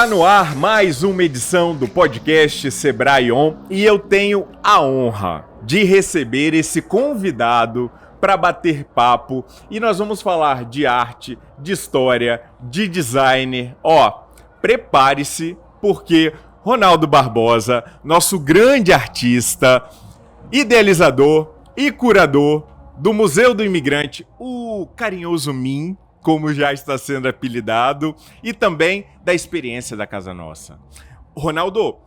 Está no ar mais uma edição do podcast Sebrae On e eu tenho a honra de receber esse convidado para bater papo e nós vamos falar de arte, de história, de design. Prepare-se porque Ronaldo Barbosa, nosso grande artista, idealizador e curador do Museu do Imigrante, o carinhoso MIM, como já está sendo apelidado, e também da experiência da Casa Nossa. Ronaldo,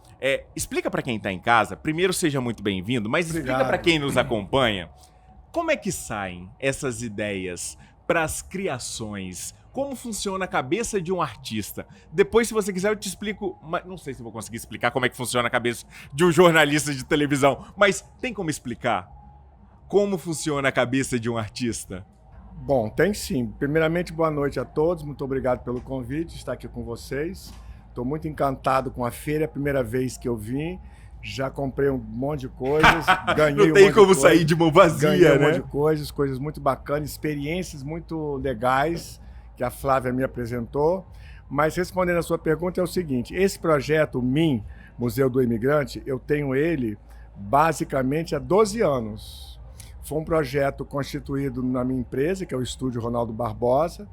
explica para quem está em casa, primeiro seja muito bem-vindo, mas explica para quem nos acompanha, como é que saem essas ideias para as criações? Como funciona a cabeça de um artista? Depois, se você quiser, eu te explico, mas não sei se vou conseguir explicar como é que funciona a cabeça de um jornalista de televisão, mas tem como explicar como funciona a cabeça de um artista? Bom, tem sim. Primeiramente, boa noite a todos. Muito obrigado pelo convite, estar aqui com vocês. Estou muito encantado com a feira, é a primeira vez que eu vim. Já comprei um monte de coisas, ganhei Não tem como sair de mão vazia, ganhei um né? monte de coisas muito bacanas, experiências muito legais que a Flávia me apresentou. Mas respondendo a sua pergunta é o seguinte, esse projeto, o MIM, Museu do Imigrante, eu tenho ele basicamente há 12 anos. Foi um projeto constituído na minha empresa, que é o Estúdio Ronaldo Barbosa,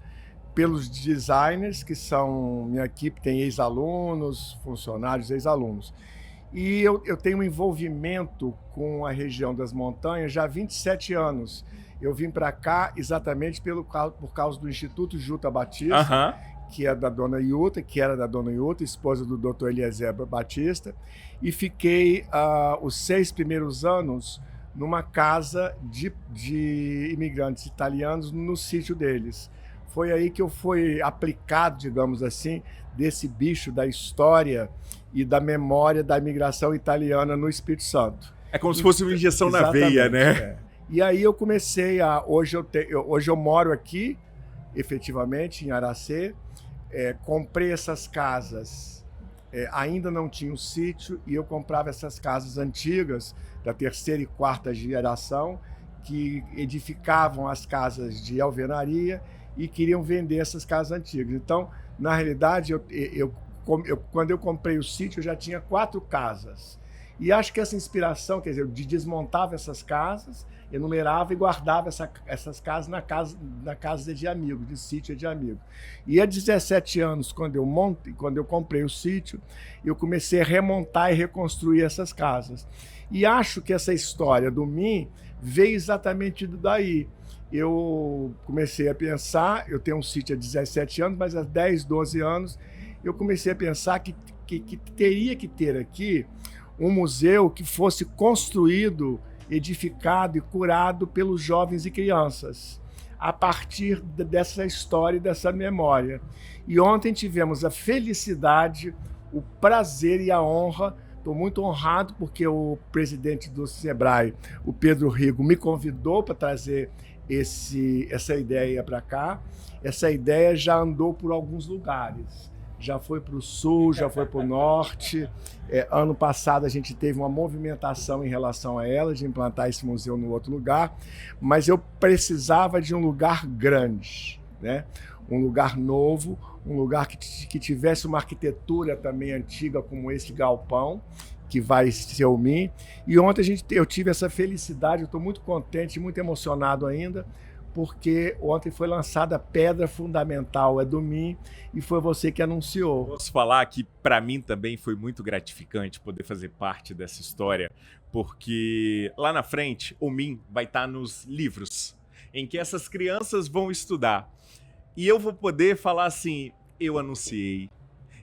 pelos designers, que são, minha equipe tem ex-alunos, funcionários, ex-alunos. E eu tenho um envolvimento com a região das montanhas já há 27 anos. Eu vim para cá exatamente por causa do Instituto Juta Batista, que é da dona Yuta, que era da dona Yuta, esposa do Dr. Eliezer Batista, e fiquei os 6 primeiros anos numa casa de imigrantes italianos no sítio deles. Foi aí que eu fui aplicado, digamos assim, desse bicho da história e da memória da imigração italiana no Espírito Santo. É como se fosse uma injeção na veia, né? É. E aí eu comecei hoje eu moro aqui, efetivamente, em Aracê. Comprei essas casas, ainda não tinha um sítio, e eu comprava essas casas antigas, da terceira e quarta geração, que edificavam as casas de alvenaria e queriam vender essas casas antigas. Então, na realidade, quando eu comprei o sítio, eu já tinha 4 casas. E acho que essa inspiração, quer dizer, eu desmontava essas casas, enumerava e guardava essas casas na casa de amigos, de sítio de amigos. E há 17 anos, quando eu comprei o sítio, eu comecei a remontar e reconstruir essas casas. E acho que essa história do MIM veio exatamente daí. Eu comecei a pensar, eu tenho um sítio há 17 anos, mas há 10, 12 anos, eu comecei a pensar que teria que ter aqui um museu que fosse construído, edificado e curado pelos jovens e crianças, a partir dessa história e dessa memória. E ontem tivemos a felicidade, o prazer e a honra. Estou muito honrado porque o presidente do Sebrae, o Pedro Rigo, me convidou para trazer essa ideia para cá. Essa ideia já andou por alguns lugares. Já foi para o sul, já foi para o norte. Ano passado a gente teve uma movimentação em relação a ela, de implantar esse museu no outro lugar, mas eu precisava de um lugar grande, né? Um lugar novo, um lugar que tivesse uma arquitetura também antiga, como esse galpão, que vai ser o MIM. E ontem eu tive essa felicidade, eu estou muito contente, muito emocionado ainda, porque ontem foi lançada a pedra fundamental, do MIM, e foi você que anunciou. Posso falar que para mim também foi muito gratificante poder fazer parte dessa história, porque lá na frente o MIM vai estar nos livros, em que essas crianças vão estudar. E eu vou poder falar assim, eu anunciei,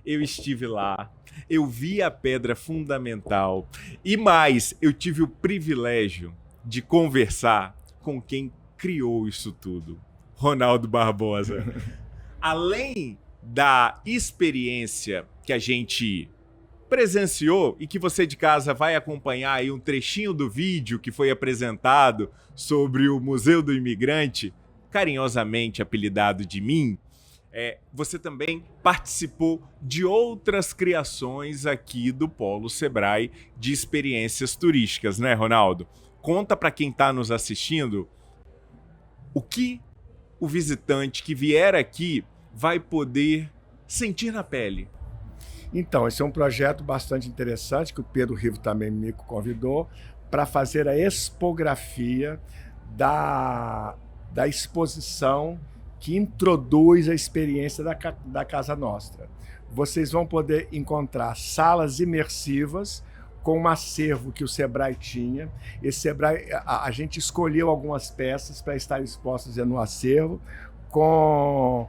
eu estive lá, eu vi a pedra fundamental, e mais, eu tive o privilégio de conversar com quem criou isso tudo, Ronaldo Barbosa. Além da experiência que a gente presenciou e que você de casa vai acompanhar aí um trechinho do vídeo que foi apresentado sobre o Museu do Imigrante, carinhosamente apelidado de MIM, você também participou de outras criações aqui do Polo Sebrae de experiências turísticas, né, Ronaldo? Conta para quem está nos assistindo o que o visitante que vier aqui vai poder sentir na pele. Então, esse é um projeto bastante interessante que o Pedro Rivo também me convidou para fazer a expografia da exposição que introduz a experiência da Casa Nostra. Vocês vão poder encontrar salas imersivas com um acervo que o Sebrae tinha. Esse Sebrae, a gente escolheu algumas peças para estar expostas no acervo, com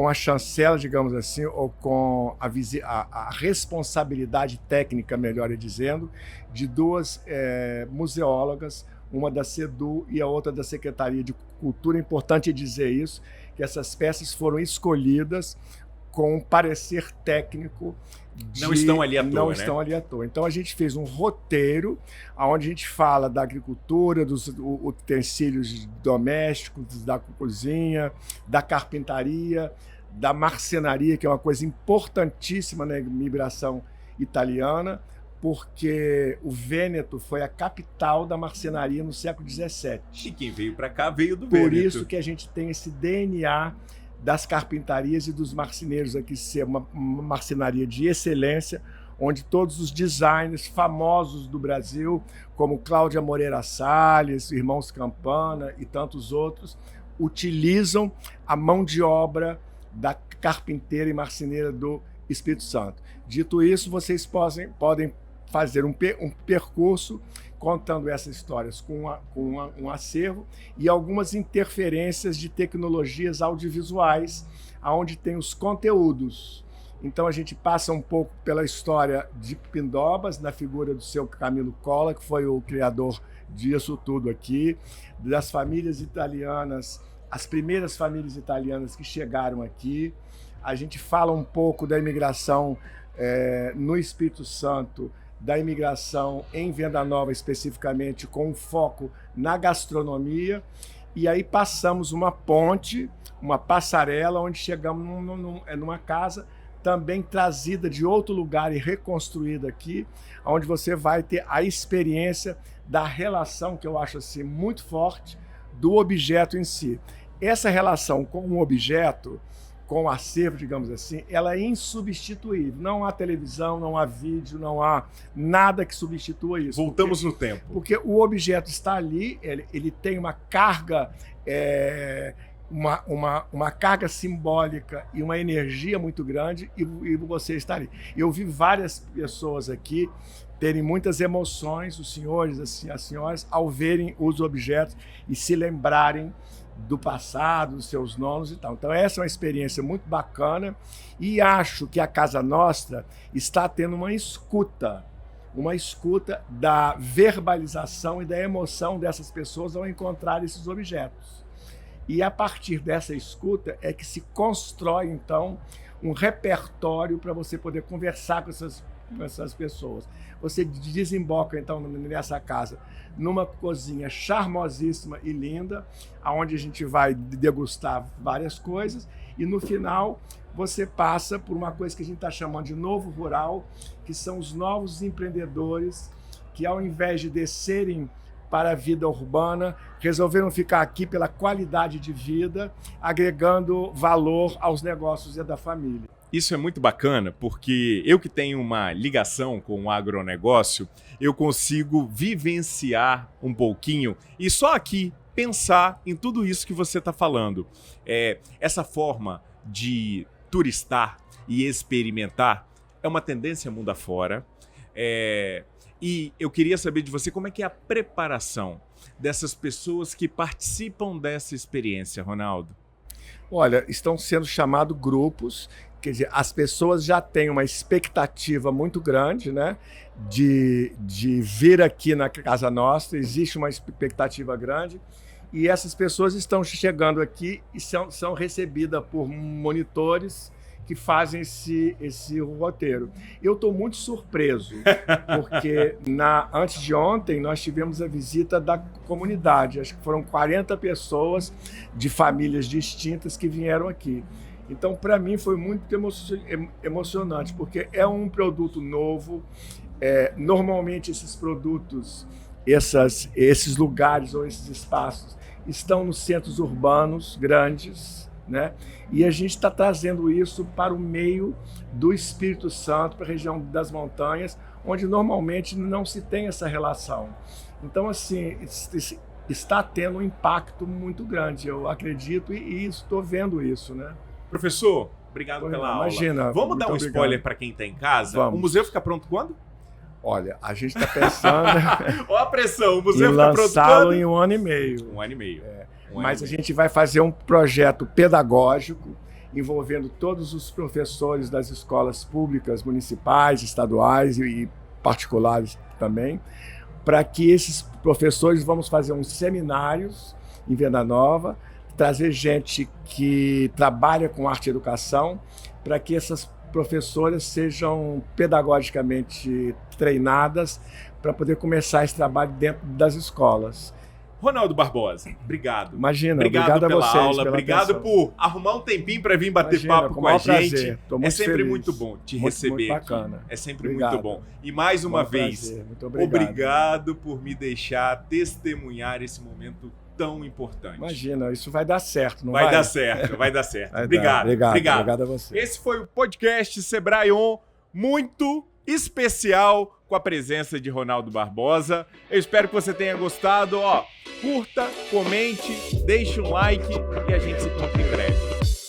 a chancela, digamos assim, ou com a responsabilidade técnica, melhor dizendo, de duas museólogas, uma da SEDU e a outra da Secretaria de Cultura. É importante dizer isso, que essas peças foram escolhidas com um parecer técnico. Não estão ali à toa, Não estão ali à toa. Então a gente fez um roteiro onde a gente fala da agricultura, dos utensílios domésticos, da cozinha, da carpintaria, da marcenaria, que é uma coisa importantíssima na imigração italiana, porque o Vêneto foi a capital da marcenaria no século XVII. E quem veio para cá veio do Vêneto. Por isso que a gente tem esse DNA das carpintarias e dos marceneiros aqui ser uma marcenaria de excelência, onde todos os designers famosos do Brasil, como Cláudia Moreira Salles, Irmãos Campana e tantos outros, utilizam a mão de obra da carpinteira e marceneira do Espírito Santo. Dito isso, vocês podem fazer um percurso contando essas histórias com um acervo e algumas interferências de tecnologias audiovisuais, onde tem os conteúdos. Então a gente passa um pouco pela história de Pindobas, na figura do seu Camilo Colla, que foi o criador disso tudo aqui, das famílias italianas, as primeiras famílias italianas que chegaram aqui. A gente fala um pouco da imigração no Espírito Santo, da imigração em Venda Nova especificamente, com um foco na gastronomia, e aí passamos uma ponte, uma passarela, onde chegamos numa casa também trazida de outro lugar e reconstruída aqui, onde você vai ter a experiência da relação, que eu acho assim muito forte, do objeto em si. Essa relação com o objeto, com o acervo, digamos assim, ela é insubstituível. Não há televisão, não há vídeo, não há nada que substitua isso. Voltamos no tempo. Porque o objeto está ali, ele tem uma carga, uma carga simbólica e uma energia muito grande, e você está ali. Eu vi várias pessoas aqui terem muitas emoções, os senhores, as senhoras, ao verem os objetos e se lembrarem do passado, dos seus nonos e tal. Então essa é uma experiência muito bacana, e acho que a Casa Nostra está tendo uma escuta da verbalização e da emoção dessas pessoas ao encontrar esses objetos. E a partir dessa escuta é que se constrói, então, um repertório para você poder conversar com essas pessoas. Você desemboca, então, nessa casa, numa cozinha charmosíssima e linda, onde a gente vai degustar várias coisas, e no final você passa por uma coisa que a gente está chamando de novo rural, que são os novos empreendedores que, ao invés de descerem para a vida urbana, resolveram ficar aqui pela qualidade de vida, agregando valor aos negócios e da família. Isso é muito bacana, porque eu que tenho uma ligação com o agronegócio, eu consigo vivenciar um pouquinho e só aqui pensar em tudo isso que você está falando. Essa forma de turistar e experimentar é uma tendência mundo afora. E eu queria saber de você como é que é a preparação dessas pessoas que participam dessa experiência, Ronaldo. Olha, estão sendo chamados grupos. Quer dizer, as pessoas já têm uma expectativa muito grande, né, de vir aqui na Casa Nostra. Existe uma expectativa grande, e essas pessoas estão chegando aqui e são recebidas por monitores que fazem esse roteiro. Eu estou muito surpreso, porque antes de ontem nós tivemos a visita da comunidade. Acho que foram 40 pessoas de famílias distintas que vieram aqui. Então, para mim, foi muito emocionante, porque é um produto novo. Normalmente, esses produtos, esses lugares ou esses espaços estão nos centros urbanos grandes, né? E a gente está trazendo isso para o meio do Espírito Santo, para a região das montanhas, onde normalmente não se tem essa relação. Então, assim, está tendo um impacto muito grande, eu acredito, e estou vendo isso, né? Professor, obrigado pela aula. Imagina. Vamos dar um obrigado. Spoiler para quem está em casa? Vamos. O museu fica pronto quando? Olha, a gente está pensando Olha a pressão, o em museu fica pronto lançá-lo quando? em 1 ano e meio. 1 ano e meio. Mas a gente vai fazer um projeto pedagógico envolvendo todos os professores das escolas públicas, municipais, estaduais e particulares também, para que esses professores vamos fazer uns seminários em Venda Nova, trazer gente que trabalha com arte e educação, para que essas professoras sejam pedagogicamente treinadas para poder começar esse trabalho dentro das escolas. Ronaldo Barbosa, obrigado. Imagina, obrigado obrigado pela a vocês, aula, pela obrigado atenção. por arrumar um tempinho para vir bater Imagina, papo com a gente. prazer. Tô muito É sempre feliz. muito bom te Muito, receber muito aqui. bacana. É sempre Obrigado. muito bom. E mais uma Foi um vez, prazer. Muito obrigado. por me deixar testemunhar esse momento tão importante. Imagina, isso vai dar certo, não Vai vai? dar certo, vai dar certo. Vai dar. Obrigado. Obrigado a você. Esse foi o podcast Sebrae On, muito especial, com a presença de Ronaldo Barbosa. Eu espero que você tenha gostado. Curta, comente, deixe um like e a gente se encontra em breve.